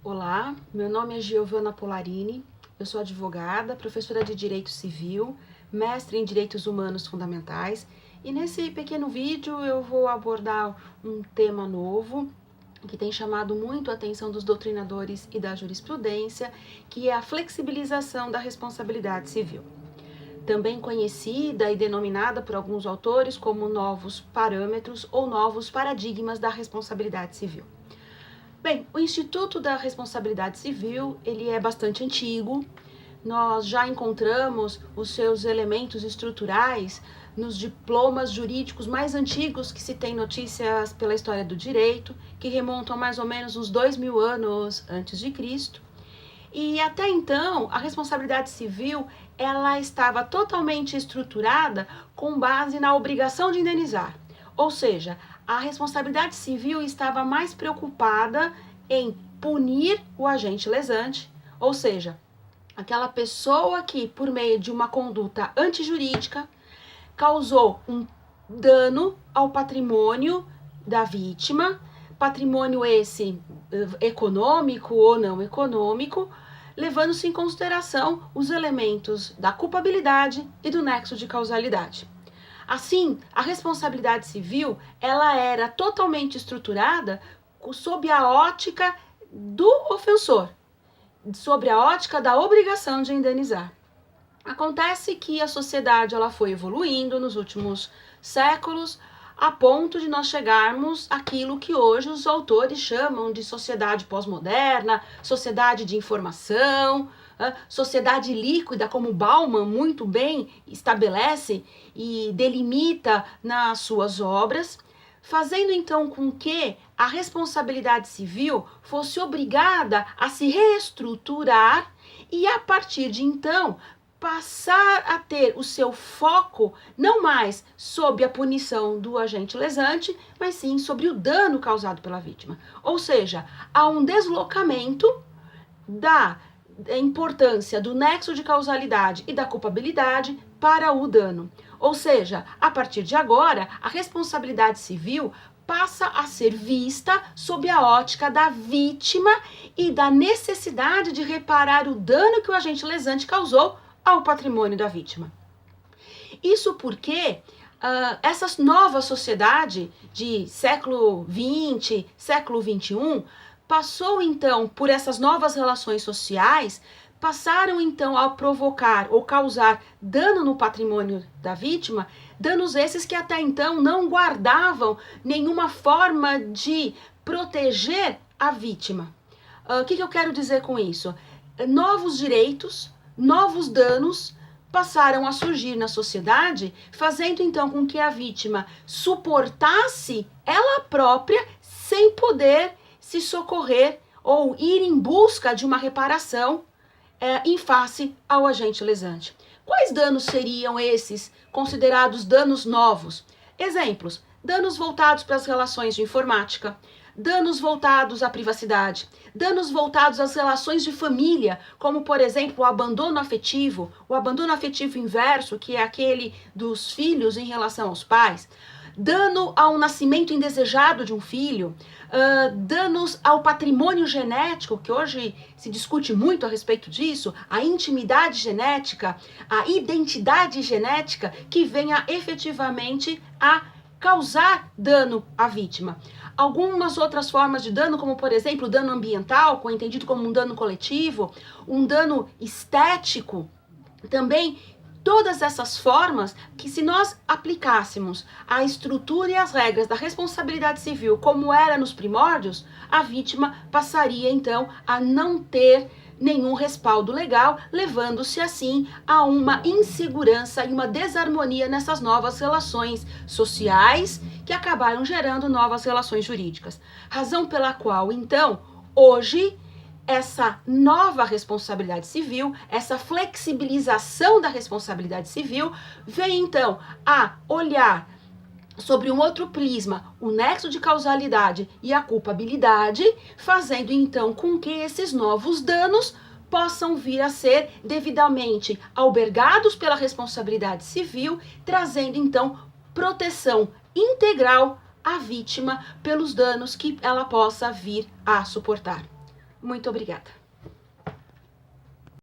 Olá, meu nome é Giovana Polarini, eu sou advogada, professora de Direito Civil, mestre em Direitos Humanos Fundamentais e nesse pequeno vídeo eu vou abordar um tema novo que tem chamado muito a atenção dos doutrinadores e da jurisprudência, que é a flexibilização da responsabilidade civil. Também conhecida e denominada por alguns autores como novos parâmetros ou novos paradigmas da responsabilidade civil. Bem, o Instituto da Responsabilidade Civil, ele é bastante antigo. Nós já encontramos os seus elementos estruturais nos diplomas jurídicos mais antigos que se tem notícias pela história do direito, que remontam a mais ou menos uns 2000 anos antes de Cristo. E até então, a responsabilidade civil, ela estava totalmente estruturada com base na obrigação de indenizar. Ou seja, a responsabilidade civil estava mais preocupada em punir o agente lesante, ou seja, aquela pessoa que, por meio de uma conduta antijurídica, causou um dano ao patrimônio da vítima, patrimônio esse econômico ou não econômico, levando-se em consideração os elementos da culpabilidade e do nexo de causalidade. Assim, a responsabilidade civil, ela era totalmente estruturada sob a ótica do ofensor, sobre a ótica da obrigação de indenizar. Acontece que a sociedade ela foi evoluindo nos últimos séculos a ponto de nós chegarmos àquilo que hoje os autores chamam de sociedade pós-moderna, sociedade de informação, sociedade líquida, como Bauman muito bem estabelece e delimita nas suas obras, fazendo então com que a responsabilidade civil fosse obrigada a se reestruturar e, a partir de então, passar a ter o seu foco não mais sobre a punição do agente lesante, mas sim sobre o dano causado pela vítima. Ou seja, há um deslocamento da importância do nexo de causalidade e da culpabilidade para o dano. Ou seja, a partir de agora, a responsabilidade civil passa a ser vista sob a ótica da vítima e da necessidade de reparar o dano que o agente lesante causou ao patrimônio da vítima. Isso porque essa nova sociedade de século XX, século XXI, passou então por essas novas relações sociais, passaram então a provocar ou causar dano no patrimônio da vítima, danos esses que até então não guardavam nenhuma forma de proteger a vítima. O que eu quero dizer com isso? Novos direitos, novos danos passaram a surgir na sociedade, fazendo então com que a vítima suportasse ela própria sem poder se socorrer ou ir em busca de uma reparação em face ao agente lesante. Quais danos seriam esses considerados danos novos? Exemplos: danos voltados para as relações de informática, danos voltados à privacidade, danos voltados às relações de família, como, por exemplo, o abandono afetivo inverso, que é aquele dos filhos em relação aos pais, dano ao nascimento indesejado de um filho, danos ao patrimônio genético, que hoje se discute muito a respeito disso, a intimidade genética, a identidade genética, que venha efetivamente a causar dano à vítima. Algumas outras formas de dano, como por exemplo, dano ambiental, entendido como um dano coletivo, um dano estético, também todas essas formas que, se nós aplicássemos a estrutura e as regras da responsabilidade civil como era nos primórdios, a vítima passaria então a não ter nenhum respaldo legal, levando-se assim a uma insegurança e uma desarmonia nessas novas relações sociais que acabaram gerando novas relações jurídicas. Razão pela qual, então, hoje, essa nova responsabilidade civil, essa flexibilização da responsabilidade civil, vem então a olhar sobre um outro prisma, o nexo de causalidade e a culpabilidade, fazendo então com que esses novos danos possam vir a ser devidamente albergados pela responsabilidade civil, trazendo então proteção integral à vítima pelos danos que ela possa vir a suportar. Muito obrigada!